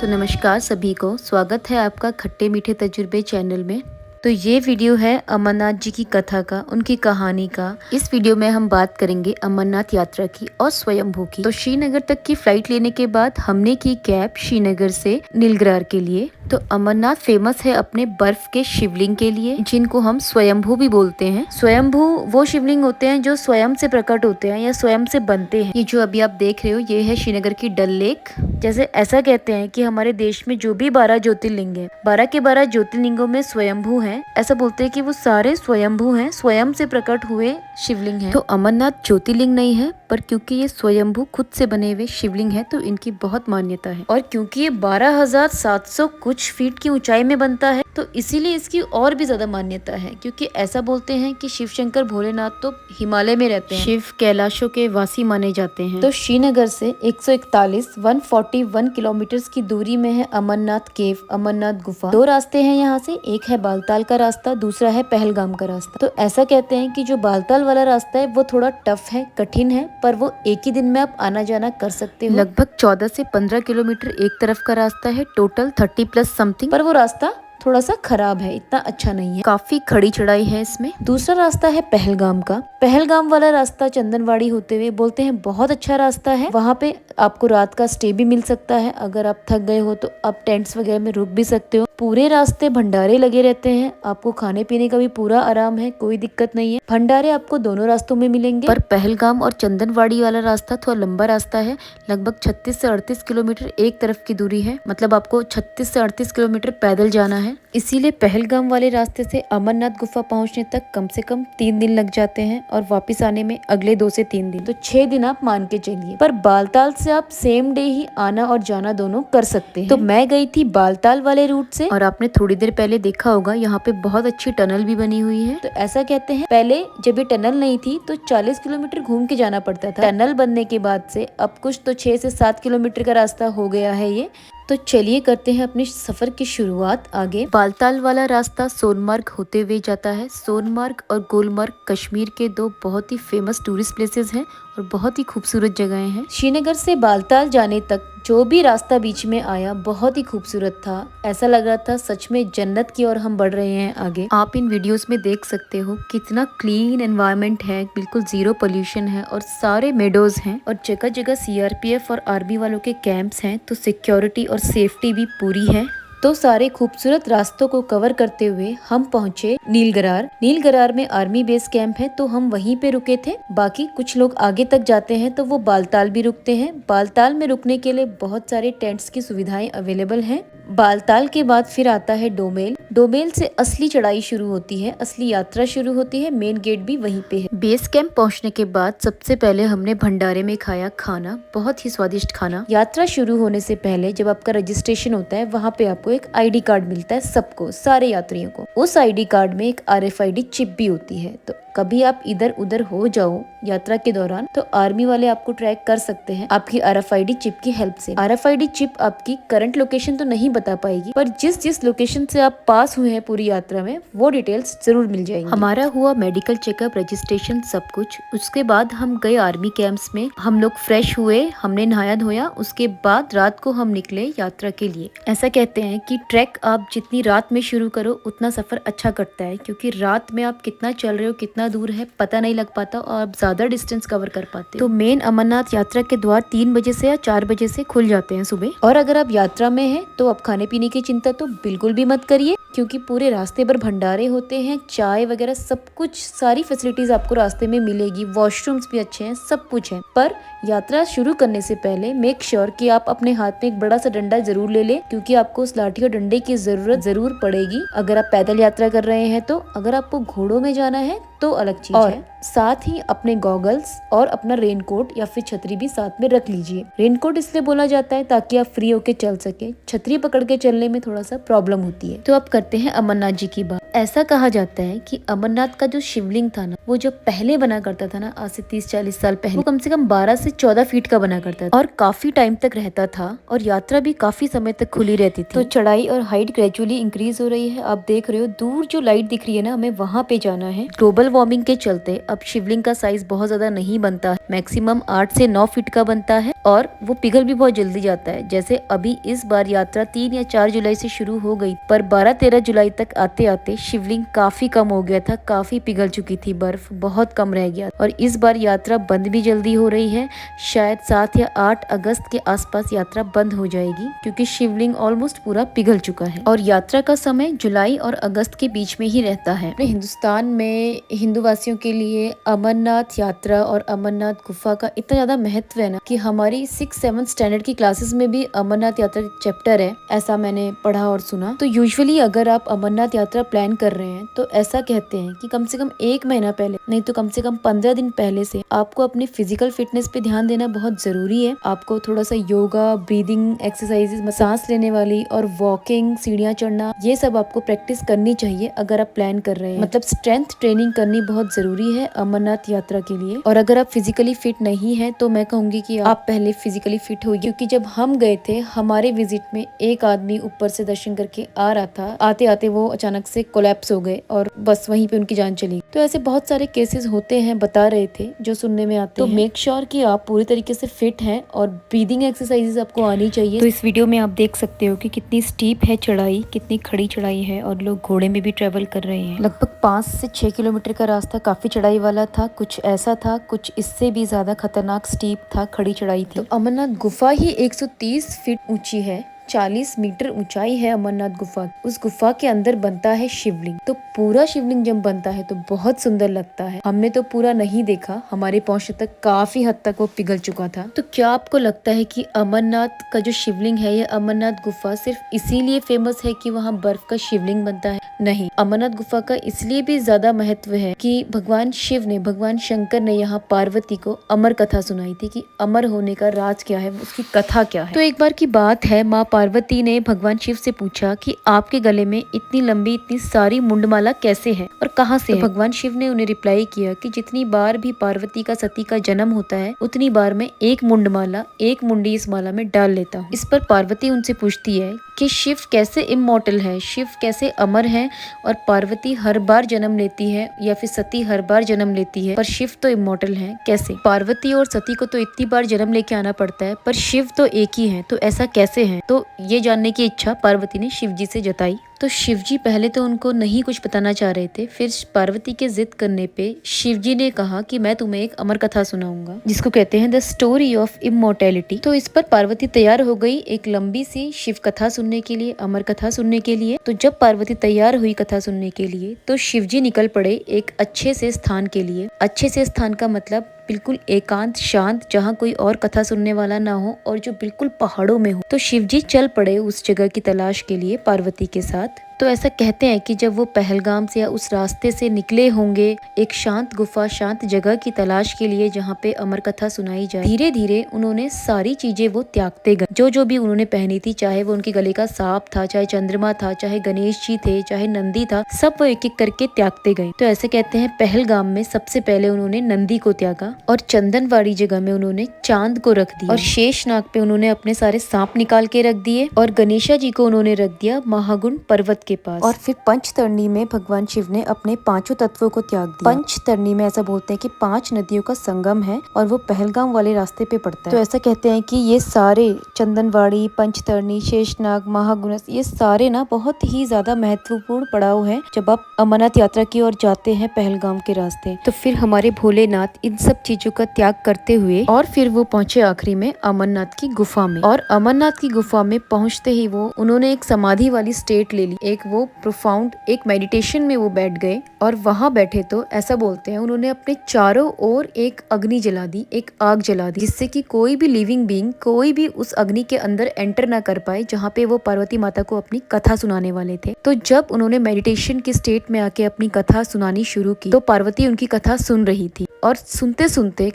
तो नमस्कार सभी को, स्वागत है आपका खट्टे मीठे तजुर्बे चैनल में। तो ये वीडियो है अमरनाथ जी की कथा का, उनकी कहानी का। इस वीडियो में हम बात करेंगे अमरनाथ यात्रा की और स्वयंभू की। तो श्रीनगर तक की फ्लाइट लेने के बाद हमने की कैब श्रीनगर से नीलगिरार के लिए। तो अमरनाथ फेमस है अपने बर्फ के शिवलिंग के लिए, जिनको हम स्वयंभू भी बोलते हैं। स्वयंभू वो शिवलिंग होते हैं जो स्वयं से प्रकट होते हैं या स्वयं से बनते हैं। ये जो अभी आप देख रहे हो, ये है श्रीनगर की डल लेक। जैसे ऐसा कहते हैं कि हमारे देश में जो भी 12 ज्योतिर्लिंग है, 12 के 12 ज्योतिर्लिंगों में स्वयंभू है। ऐसा बोलते हैं कि वो सारे स्वयंभू हैं, स्वयं से प्रकट हुए शिवलिंग हैं। तो अमरनाथ ज्योतिर्लिंग नहीं है, पर क्योंकि ये स्वयंभू खुद से बने हुए शिवलिंग है तो इनकी बहुत मान्यता है। और क्योंकि ये 12,700 कुछ फीट की ऊंचाई में बनता है, तो इसीलिए इसकी और भी ज्यादा मान्यता है। क्योंकि ऐसा बोलते हैं कि शिव शंकर भोलेनाथ तो हिमालय में रहते हैं, शिव कैलाशों के वासी माने जाते हैं। तो श्रीनगर से 141 किलोमीटर की दूरी में है अमरनाथ केव, अमरनाथ गुफा। 2 रास्ते हैं यहाँ से, एक है बालताल का रास्ता, दूसरा है पहलगाम का रास्ता। तो ऐसा कहते हैं कि जो बालताल वाला रास्ता है वो थोड़ा टफ है, कठिन है, पर वो एक ही दिन में आप आना जाना कर सकते हो। लगभग 14 से 15 किलोमीटर एक तरफ का रास्ता है, टोटल 30+ समथिंग। पर वो रास्ता थोड़ा सा खराब है, इतना अच्छा नहीं है, काफी खड़ी चढ़ाई है इसमें। दूसरा रास्ता है पहलगाम का। पहलगाम वाला रास्ता चंदनवाड़ी होते हुए बोलते हैं बहुत अच्छा रास्ता है। वहाँ पे आपको रात का स्टे भी मिल सकता है। अगर आप थक गए हो तो आप टेंट्स वगैरह में रुक भी सकते हो। पूरे रास्ते भंडारे लगे रहते हैं, आपको खाने पीने का भी पूरा आराम है, कोई दिक्कत नहीं है। भंडारे आपको दोनों रास्तों में मिलेंगे। पर पहलगाम और चंदनवाड़ी वाला रास्ता थोड़ा लंबा रास्ता है, लगभग 36 से 38 किलोमीटर एक तरफ की दूरी है। मतलब आपको 36 से 38 किलोमीटर पैदल जाना है। इसीलिए पहलगाम वाले रास्ते से अमरनाथ गुफा पहुंचने तक कम से कम 3 दिन लग जाते हैं और वापस आने में अगले 2 से 3 दिन, तो 6 दिन आप मान के चलिए। पर बालताल से आप सेम डे ही आना और जाना दोनों कर सकते हैं। तो मैं गई थी बालताल वाले रूट से, और आपने थोड़ी देर पहले देखा होगा यहाँ पे बहुत अच्छी टनल भी बनी हुई है। तो ऐसा कहते हैं पहले जब ये टनल नहीं थी तो 40 किलोमीटर घूम के जाना पड़ता था। टनल बनने के बाद से अब कुछ तो 6 से 7 किलोमीटर का रास्ता हो गया है ये। तो चलिए करते हैं अपने सफर की शुरुआत आगे। बालताल वाला रास्ता सोनमार्ग होते हुए जाता है। सोनमार्ग और गुलमर्ग कश्मीर के 2 बहुत ही फेमस टूरिस्ट प्लेसेस हैं और बहुत ही खूबसूरत जगहें हैं। श्रीनगर से बालताल जाने तक जो भी रास्ता बीच में आया बहुत ही खूबसूरत था। ऐसा लग रहा था सच में जन्नत की ओर हम बढ़ रहे हैं आगे। आप इन वीडियोस में देख सकते हो कितना क्लीन एनवायरनमेंट है, बिल्कुल 0 पोल्यूशन है और सारे मेडोज हैं और जगह जगह सीआरपीएफ और आर्मी वालों के कैंप्स हैं। तो सिक्योरिटी और सेफ्टी भी पूरी है। तो सारे खूबसूरत रास्तों को कवर करते हुए हम पहुंचे नीलगिरार। नीलगिरार में आर्मी बेस कैंप है तो हम वहीं पे रुके थे। बाकी कुछ लोग आगे तक जाते हैं तो वो बालताल भी रुकते हैं। बालताल में रुकने के लिए बहुत सारे टेंट्स की सुविधाएं अवेलेबल हैं। बालताल के बाद फिर आता है डोमेल। डोमेल से असली चढ़ाई शुरू होती है, असली यात्रा शुरू होती है। मेन गेट भी वहीं पे है। बेस कैंप पहुंचने के बाद सबसे पहले हमने भंडारे में खाया खाना, बहुत ही स्वादिष्ट खाना। यात्रा शुरू होने से पहले जब आपका रजिस्ट्रेशन होता है वहाँ पे आपको एक आईडी कार्ड मिलता है, सबको, सारे यात्रियों को। उस आईडी कार्ड में एक RFID चिप भी होती है। तो कभी आप इधर उधर हो जाओ यात्रा के दौरान तो आर्मी वाले आपको ट्रैक कर सकते हैं आपकी RFID चिप की हेल्प से। RFID चिप आपकी करंट लोकेशन तो नहीं बता पाएगी, पर जिस जिस लोकेशन से आप पास हुए हैं पूरी यात्रा में वो डिटेल्स जरूर मिल जाएंगी। हमारा हुआ मेडिकल चेकअप, रजिस्ट्रेशन, सब कुछ। उसके बाद हम गए आर्मी कैंप्स में। हम लोग फ्रेश हुए, हमने नहाया धोया। उसके बाद रात को हम निकले यात्रा के लिए। ऐसा कहते हैं कि ट्रैक आप जितनी रात में शुरू करो उतना सफर अच्छा कटता है, क्योंकि रात में आप कितना चल रहे हो, कितना दूर है पता नहीं लग पाता और आप ज्यादा डिस्टेंस कवर कर पाते। तो मेन अमरनाथ यात्रा के द्वार 3 बजे से या 4 बजे से खुल जाते हैं सुबह। और अगर आप यात्रा में हैं तो आप खाने पीने की चिंता तो बिल्कुल भी मत करिए, क्योंकि पूरे रास्ते भर भंडारे होते हैं, चाय वगैरह सब कुछ, सारी फैसिलिटीज आपको रास्ते में मिलेगी। वॉशरूम्स भी अच्छे हैं, सब कुछ है। पर यात्रा शुरू करने से पहले मेक श्योर कि आप अपने हाथ में एक बड़ा सा डंडा जरूर ले लें, क्योंकि आपको उस लाठी और डंडे की जरूरत जरूर पड़ेगी अगर आप पैदल यात्रा कर रहे हैं। तो अगर आपको घोड़ों में जाना है तो अलग चीज है। साथ ही अपने गॉगल्स और अपना रेनकोट या फिर छतरी भी साथ में रख लीजिए। रेनकोट इसलिए बोला जाता है ताकि आप फ्री होके चल सके, छतरी पकड़ के चलने में थोड़ा सा प्रॉब्लम होती है। तो अब करते हैं अमरनाथ जी की बात। ऐसा कहा जाता है कि अमरनाथ का जो शिवलिंग था ना, वो जो पहले बना करता था ना, आज से 30-40 साल पहले, वो कम से कम 12 से 14 फीट का बना करता था और काफी टाइम तक रहता था और यात्रा भी काफी समय तक खुली रहती थी। तो चढ़ाई और हाइट ग्रेजुअली इंक्रीज हो रही है। आप देख रहे हो दूर जो लाइट दिख रही है ना, हमें वहाँ पे जाना है। ग्लोबल वार्मिंग के चलते अब शिवलिंग का साइज बहुत ज्यादा नहीं बनता है, मैक्सिमम 8 से 9 फीट का बनता है और वो पिघल भी बहुत जल्दी जाता है। जैसे अभी इस बार यात्रा 3 या 4 जुलाई से शुरू हो गई, पर 12-13 जुलाई तक आते आते शिवलिंग काफी कम हो गया था, काफी पिघल चुकी थी, बर्फ बहुत कम रह गया और इस बार यात्रा बंद भी जल्दी हो रही है। शायद 7 या 8 अगस्त के आसपास यात्रा बंद हो जाएगी क्योंकि शिवलिंग ऑलमोस्ट पूरा पिघल चुका है और यात्रा का समय जुलाई और अगस्त के बीच में ही रहता है। हिंदुस्तान में हिंदू वासियों के लिए अमरनाथ यात्रा और अमरनाथ गुफा का इतना ज्यादा महत्व है ना कि हमारी 6-7 स्टैंडर्ड की क्लासेस में भी अमरनाथ यात्रा चैप्टर है, ऐसा मैंने पढ़ा और सुना। तो यूजुअली अगर आप अमरनाथ यात्रा प्लान कर रहे हैं तो ऐसा कहते हैं कि कम से कम 1 महीना पहले, नहीं तो कम से कम 15 दिन पहले से आपको अपनी फिजिकल फिटनेस पे ध्यान देना बहुत जरूरी है। आपको थोड़ा सा योगा, ब्रीदिंग एक्सरसाइजेस, सांस लेने वाली और वॉकिंग, सीढ़ियाँ चढ़ना, ये सब आपको प्रैक्टिस करनी चाहिए अगर आप प्लान कर रहे हैं। मतलब स्ट्रेंथ ट्रेनिंग करनी बहुत जरूरी है अमरनाथ यात्रा के लिए। और अगर आप फिजिकली फिट नहीं है तो मैं कहूंगी कि आप पहले फिजिकली फिट होइए, क्योंकि जब हम गए थे हमारे विजिट में एक आदमी ऊपर से दर्शन करके आ रहा था, आते आते वो अचानक से कोलैप्स हो गए और बस वहीं पे उनकी जान चली। तो ऐसे बहुत सारे केसेस होते हैं, बता रहे थे जो सुनने में आते हैं। तो मेक श्योर कि आप पूरी तरीके से फिट हैं और ब्रीदिंग एक्सरसाइजेस आपको आनी चाहिए। तो इस वीडियो में आप देख सकते हो कि कितनी स्टीप है चढ़ाई, कितनी खड़ी चढ़ाई है और लोग घोड़े में भी ट्रेवल कर रहे हैं। लगभग 5 से 6 किलोमीटर का रास्ता काफी चढ़ाई वाला था, कुछ ऐसा था, कुछ इससे भी ज्यादा खतरनाक स्टीप था, खड़ी चढ़ाई थी। तो अमरनाथ गुफा ही 130 फीट ऊंची है, 40 मीटर ऊंचाई है अमरनाथ गुफा। उस गुफा के अंदर बनता है शिवलिंग। तो पूरा शिवलिंग जब बनता है तो बहुत सुंदर लगता है। हमने तो पूरा नहीं देखा, हमारे पहुंचने तक काफी हद तक वो पिघल चुका था। तो क्या आपको लगता है कि अमरनाथ का जो शिवलिंग है, ये अमरनाथ गुफा सिर्फ इसीलिए फेमस है कि वहाँ बर्फ का शिवलिंग बनता है? नहीं, अमरनाथ गुफा का इसलिए भी ज्यादा महत्व है कि भगवान शिव ने, भगवान शंकर ने यहाँ पार्वती को अमर कथा सुनाई थी कि अमर होने का राज क्या है, उसकी कथा क्या है। तो एक बार की बात है, माँ पार्वती ने भगवान शिव से पूछा कि आपके गले में इतनी लंबी, इतनी सारी मुंडमाला कैसे है और कहाँ से है? भगवान शिव ने उन्हें रिप्लाई किया कि जितनी बार भी पार्वती का, सती का जन्म होता है, उतनी बार मैं एक मुंडमाला, एक मुंडी इस माला में डाल लेता हूँ। इस पर पार्वती उनसे पूछती है कि शिव कैसे इमॉर्टल है, शिव कैसे अमर है और पार्वती हर बार जन्म लेती है या फिर सती हर बार जन्म लेती है, पर शिव तो इमॉर्टल है, कैसे? पार्वती और सती को तो इतनी बार जन्म लेके आना पड़ता है, पर शिव तो एक ही है, तो ऐसा कैसे है? तो ये जानने की इच्छा पार्वती ने शिव जी से जताई। तो शिवजी पहले तो उनको नहीं कुछ बताना चाह रहे थे, फिर पार्वती के जिद करने पे शिवजी ने कहा कि मैं तुम्हें एक अमर कथा सुनाऊंगा, जिसको कहते हैं द स्टोरी ऑफ इमोर्टैलिटी। तो इस पर पार्वती तैयार हो गई एक लंबी सी शिव कथा सुनने के लिए, अमर कथा सुनने के लिए। तो जब पार्वती तैयार हुई कथा सुनने के लिए तो शिवजी निकल पड़े एक अच्छे से स्थान के लिए। अच्छे से स्थान का मतलब बिल्कुल एकांत, शांत, जहाँ कोई और कथा सुनने वाला ना हो और जो बिल्कुल पहाड़ों में हो। तो शिवजी चल पड़े उस जगह की तलाश के लिए पार्वती के साथ। तो ऐसा कहते हैं कि जब वो पहलगाम से या उस रास्ते से निकले होंगे एक शांत गुफा, शांत जगह की तलाश के लिए जहाँ पे अमर कथा सुनाई जाए, धीरे धीरे उन्होंने सारी चीजें वो त्यागते गए। जो भी उन्होंने पहनी थी, चाहे वो उनके गले का सांप था, चाहे चंद्रमा था, चाहे गणेश जी थे, चाहे नंदी था, सब वो एक एक करके त्यागते गए। तो ऐसे कहते हैं पहलगाम में सबसे पहले उन्होंने नंदी को त्यागा और चंदनवाड़ी जगह में उन्होंने चांद को रख दिया और शेषनाग पे उन्होंने अपने सारे सांप निकाल के रख दिए और गणेशा जी को उन्होंने रख दिया महागुण पर्वत के पास। और फिर पंचतरणी में भगवान शिव ने अपने 5 तत्वों को त्याग दिया। पंचतरणी में ऐसा बोलते हैं कि 5 नदियों का संगम है और वो पहलगाम वाले रास्ते पे पड़ता है। तो ऐसा कहते हैं कि ये सारे चंदनवाड़ी, पंचतरणी, शेषनाग, महागुणस, ये सारे ना बहुत ही ज्यादा महत्वपूर्ण पड़ाव है जब आप अमरनाथ यात्रा की ओर जाते हैं पहलगाम के रास्ते। तो फिर हमारे भोलेनाथ इन सब चीजों का त्याग करते हुए और फिर वो पहुंचे आखिरी में अमरनाथ की गुफा में। और अमरनाथ की गुफा में पहुंचते ही उन्होंने एक समाधि वाली स्टेट ले ली, एक वो प्रोफाउंड, एक मेडिटेशन में वो बैठ गए। और वहां बैठे तो ऐसा बोलते हैं उन्होंने अपने चारों ओर एक अग्नि जला दी, एक आग जला दी, जिससे कि कोई भी लिविंग बीइंग, कोई भी उस अग्नि के अंदर एंटर ना कर पाए जहाँ पे वो पार्वती माता को अपनी कथा सुनाने वाले थे। तो जब उन्होंने मेडिटेशन की स्टेट में आके अपनी कथा सुनानी शुरू की तो पार्वती उनकी कथा सुन रही थी और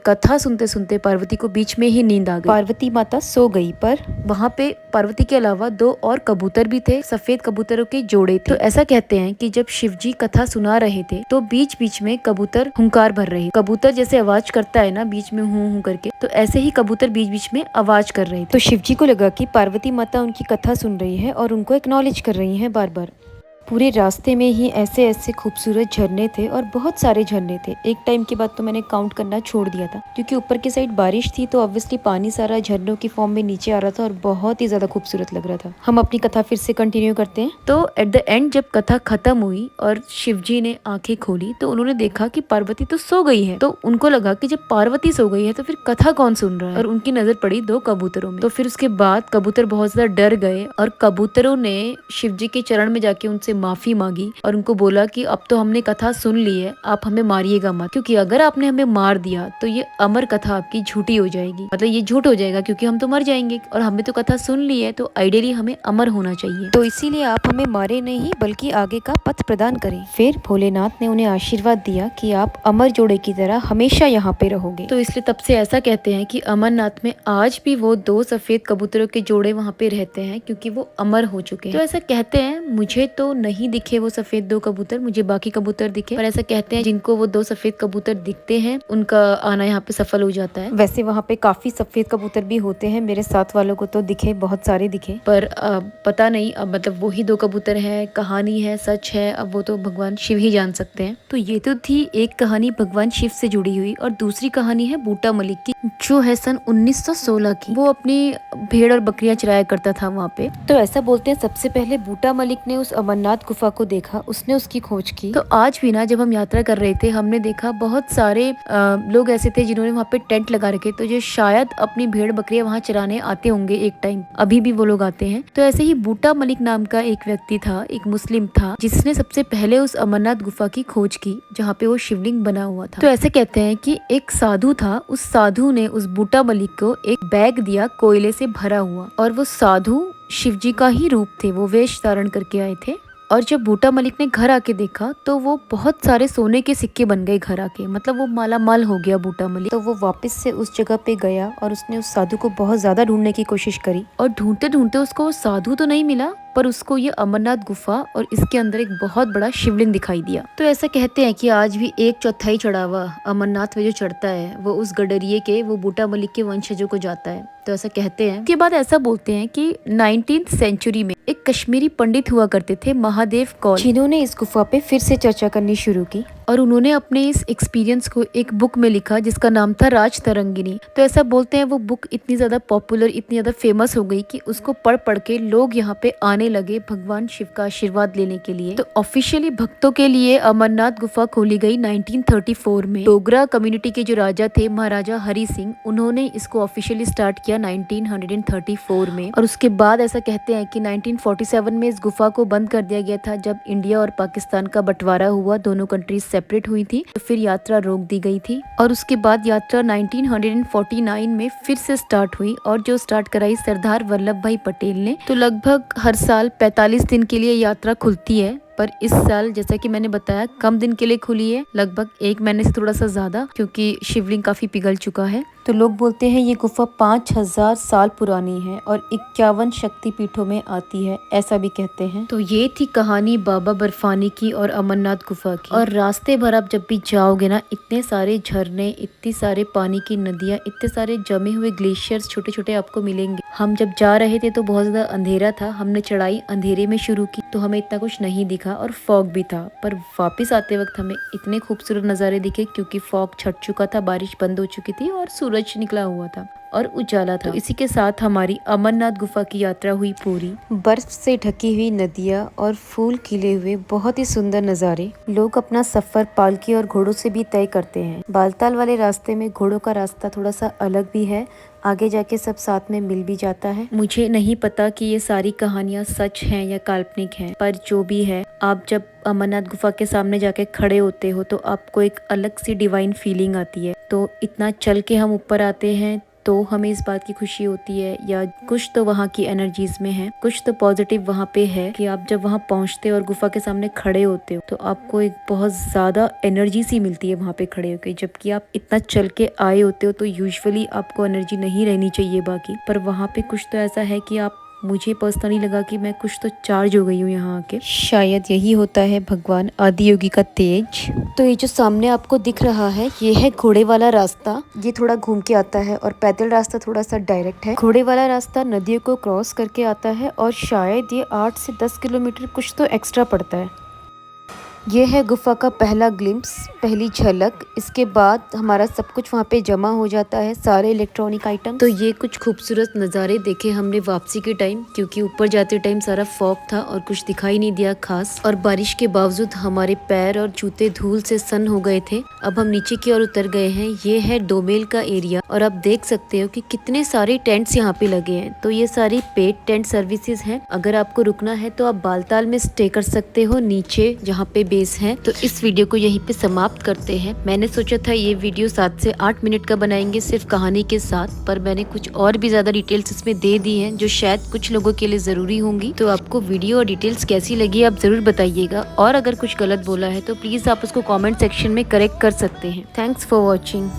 कथा सुनते सुनते पार्वती को बीच में ही नींद आ गई। पार्वती माता सो गई, पर वहाँ पे पार्वती के अलावा 2 और कबूतर भी थे, सफेद कबूतरों के जोड़े थे। तो ऐसा कहते हैं कि जब शिवजी कथा सुना रहे थे तो बीच बीच में कबूतर हुंकार भर रहे। कबूतर जैसे आवाज करता है ना बीच में हूं करके, तो ऐसे ही कबूतर बीच बीच में आवाज कर रहे थे। तो शिवजी को लगा कि पार्वती माता उनकी कथा सुन रही है और उनको एक्नॉलेज कर रही है बार बार। पूरे रास्ते में ही ऐसे ऐसे खूबसूरत झरने थे और बहुत सारे झरने थे। एक टाइम के बाद तो मैंने काउंट करना छोड़ दिया था, क्योंकि ऊपर की साइड बारिश थी तो ऑब्वियसली पानी सारा झरनों की फॉर्म में नीचे आ रहा था और बहुत ही ज्यादा खूबसूरत लग रहा था। हम अपनी कथा फिर से कंटिन्यू करते हैं। तो एट द एंड जब कथा खत्म हुई और शिवजी ने आंखें खोली तो उन्होंने देखा कि पार्वती तो सो गई है। तो उनको लगा कि जब पार्वती सो गई है तो फिर कथा कौन सुन रहा है, और उनकी नजर पड़ी 2 कबूतरों में। तो फिर उसके बाद कबूतर बहुत ज्यादा डर गए और कबूतरों ने शिवजी के चरण में जाके उनसे माफी मांगी और उनको बोला कि अब तो हमने कथा सुन ली है, आप हमें मारिएगा मत, क्योंकि अगर आपने हमें मार दिया तो ये अमर कथा आपकी झूठी हो जाएगी, मतलब ये झूठ हो जाएगा, क्योंकि हम तो मर जाएंगे और हमने तो कथा सुन ली है, तो आइडियली हमें अमर होना चाहिए, तो इसीलिए आप हमें मारे नहीं बल्कि आगे का पथ प्रदान करें। फिर भोलेनाथ ने उन्हें आशीर्वाद दिया कि आप अमर जोड़े की तरह हमेशा यहाँ पे रहोगे। तो इसलिए तब से ऐसा कहते हैं कि अमरनाथ में आज भी वो 2 सफेद कबूतरों के जोड़े वहाँ पे रहते हैं, क्योंकि वो अमर हो चुके हैं। तो ऐसा कहते हैं, मुझे तो नहीं दिखे वो सफेद 2 कबूतर, मुझे बाकी कबूतर दिखे, पर ऐसा कहते हैं जिनको वो 2 सफेद कबूतर दिखते हैं उनका आना यहाँ पे सफल हो जाता है। वैसे वहाँ पे काफी सफेद कबूतर भी होते हैं, मेरे साथ वालों को तो दिखे, बहुत सारे दिखे, पर पता नहीं अब मतलब वो ही 2 कबूतर है, कहानी है, सच है, अब वो तो भगवान शिव ही जान सकते हैं। तो ये तो थी एक कहानी भगवान शिव से जुड़ी हुई, और दूसरी कहानी है बूटा मलिक की, जो है सन 1916 की। वो अपनी भेड़ और बकरियां चराया करता था वहाँ पे। तो ऐसा बोलते हैं सबसे पहले बूटा मलिक ने उस अमरनाथ गुफा को देखा, उसने उसकी खोज की। तो आज भी ना जब हम यात्रा कर रहे थे हमने देखा बहुत सारे लोग ऐसे थे जिन्होंने वहाँ पे टेंट लगा रखे, तो जो शायद अपनी भेड़ बकरियां वहाँ चराने आते होंगे एक टाइम, अभी भी वो लोग आते हैं। तो ऐसे ही बूटा मलिक नाम का एक व्यक्ति था, एक मुस्लिम था, जिसने सबसे पहले उस अमरनाथ गुफा की खोज की जहाँ पे वो शिवलिंग बना हुआ था। तो ऐसे कहते हैं कि एक साधु था, उस साधु ने उस बूटा मलिक को एक बैग दिया कोयले से भरा हुआ, और वो साधु शिवजी का ही रूप थे, वो वेश धारण करके आए थे। और जब बूटा मलिक ने घर आके देखा तो वो बहुत सारे सोने के सिक्के बन गए घर आके, मतलब वो माला माल हो गया बूटा मलिक। तो वो वापस से उस जगह पे गया और उसने उस साधु को बहुत ज्यादा ढूंढने की कोशिश करी, और ढूंढते ढूंढते उसको वो साधु तो नहीं मिला, पर उसको ये अमरनाथ गुफा और इसके अंदर एक बहुत बड़ा शिवलिंग दिखाई दिया। तो ऐसा कहते हैं कि आज भी 1/4 चढ़ावा अमरनाथ में जो चढ़ता है वो उस गडरिये के, वो बूटा मलिक के वंशजों को जाता है। तो ऐसा कहते हैं। उसके बाद ऐसा बोलते हैं कि 19th सेंचुरी में एक कश्मीरी पंडित हुआ करते थे, महादेव कौल, जिन्होंने इस गुफा पे फिर से चर्चा करनी शुरू की, और उन्होंने अपने इस एक्सपीरियंस को एक बुक में लिखा जिसका नाम था राज तरंगिनी। तो ऐसा बोलते हैं वो बुक इतनी ज्यादा पॉपुलर, इतनी ज्यादा फेमस हो गई कि उसको पढ़ पढ़ के लोग यहाँ पे आने लगे भगवान शिव का आशीर्वाद लेने के लिए। तो ऑफिशियली भक्तों के लिए अमरनाथ गुफा खोली गई 1934 में। डोगरा कम्युनिटी के जो राजा थे महाराजा हरि सिंह, उन्होंने इसको ऑफिशियली स्टार्ट किया 1934 में। और उसके बाद ऐसा कहते हैं कि 1947 में इस गुफा को बंद कर दिया गया था, जब इंडिया और पाकिस्तान का बंटवारा हुआ, दोनों कंट्रीज सेपरेट हुई थी, तो फिर यात्रा रोक दी गई थी। और उसके बाद यात्रा 1949 में फिर से स्टार्ट हुई, और जो स्टार्ट कराई सरदार वल्लभ भाई पटेल ने। तो लगभग हर साल 45 दिन के लिए यात्रा खुलती है, पर इस साल जैसा कि मैंने बताया कम दिन के लिए खुली है, लगभग 1 महीने से थोड़ा सा ज्यादा, क्योंकि शिवलिंग काफी पिघल चुका है। तो लोग बोलते हैं ये गुफा 5000 साल पुरानी है और 51 शक्तिपीठों में आती है, ऐसा भी कहते हैं। तो ये थी कहानी बाबा बर्फानी की और अमरनाथ गुफा की। और रास्ते भर आप जब भी जाओगे ना, इतने सारे झरने, इतनी सारे पानी की नदियाँ, इतने सारे जमे हुए ग्लेशियर्स छोटे छोटे आपको मिलेंगे। हम जब जा रहे थे तो बहुत ज्यादा अंधेरा था, हमने चढ़ाई अंधेरे में शुरू की, तो हमें इतना कुछ नहीं दिखा और फॉग भी था, पर वापस आते वक्त हमें इतने खूबसूरत नज़ारे दिखे, क्योंकि फॉग छट चुका था, बारिश बंद हो चुकी थी और सूरज निकला हुआ था और उजाला था। तो इसी के साथ हमारी अमरनाथ गुफा की यात्रा हुई पूरी। बर्फ से ढकी हुई नदियाँ और फूल खिले हुए बहुत ही सुंदर नज़ारे। लोग अपना सफर पालकी और घोड़ों से भी तय करते हैं। बालताल वाले रास्ते में घोड़ों का रास्ता थोड़ा सा अलग भी है, आगे जाके सब साथ में मिल भी जाता है। मुझे नहीं पता कि ये सारी कहानियाँ सच हैं या काल्पनिक हैं, पर जो भी है, आप जब अमरनाथ गुफा के सामने जाके खड़े होते हो तो आपको एक अलग सी डिवाइन फीलिंग आती है। तो इतना चल के हम ऊपर आते हैं, तो हमें इस बात की खुशी होती है, या कुछ तो वहाँ की एनर्जीज में है, कुछ तो पॉजिटिव वहाँ पे है कि आप जब वहाँ पहुँचते हो और गुफा के सामने खड़े होते हो तो आपको एक बहुत ज्यादा एनर्जी सी मिलती है वहाँ पे खड़े होकर। जबकि आप इतना चल के आए होते हो तो यूजुअली आपको एनर्जी नहीं रहनी चाहिए बाकी, पर वहाँ पे कुछ तो ऐसा है कि आप, मुझे पर्सनली लगा कि मैं कुछ तो चार्ज हो गई हूँ यहाँ आके। शायद यही होता है भगवान आदियोगी का तेज। तो ये जो सामने आपको दिख रहा है ये है घोड़े वाला रास्ता। ये थोड़ा घूम के आता है और पैदल रास्ता थोड़ा सा डायरेक्ट है। घोड़े वाला रास्ता नदियों को क्रॉस करके आता है और शायद ये 8 से 10 किलोमीटर कुछ तो एक्स्ट्रा पड़ता है। ये है गुफा का पहला ग्लिम्स, पहली झलक। इसके बाद हमारा सब कुछ वहाँ पे जमा हो जाता है, सारे इलेक्ट्रॉनिक आइटम। तो ये कुछ खूबसूरत नज़ारे देखे हमने वापसी के टाइम, क्योंकि ऊपर जाते टाइम सारा फॉग था और कुछ दिखाई नहीं दिया खास, और बारिश के बावजूद हमारे पैर और जूते धूल से सन हो गए थे। अब हम नीचे की ओर उतर गए हैं। ये है डोमेल का एरिया और आप देख सकते हो कि कितने सारे टेंट्स यहाँ पे लगे हैं। तो ये सारी पेड टेंट सर्विसेज हैं। अगर आपको रुकना है तो आप बालताल में स्टे कर सकते हो, नीचे जहाँ पे बेस है। तो इस वीडियो को यहीं पे समाप्त करते हैं। मैंने सोचा था ये वीडियो 7 से 8 मिनट का बनाएंगे सिर्फ कहानी के साथ, पर मैंने कुछ और भी ज्यादा डिटेल्स इसमें दे दी हैं जो शायद कुछ लोगों के लिए जरूरी होंगी। तो आपको वीडियो और डिटेल्स कैसी लगी आप जरूर बताइएगा, और अगर कुछ गलत बोला है तो प्लीज आप उसको कमेंट सेक्शन में करेक्ट कर सकते हैं। Thanks for watching.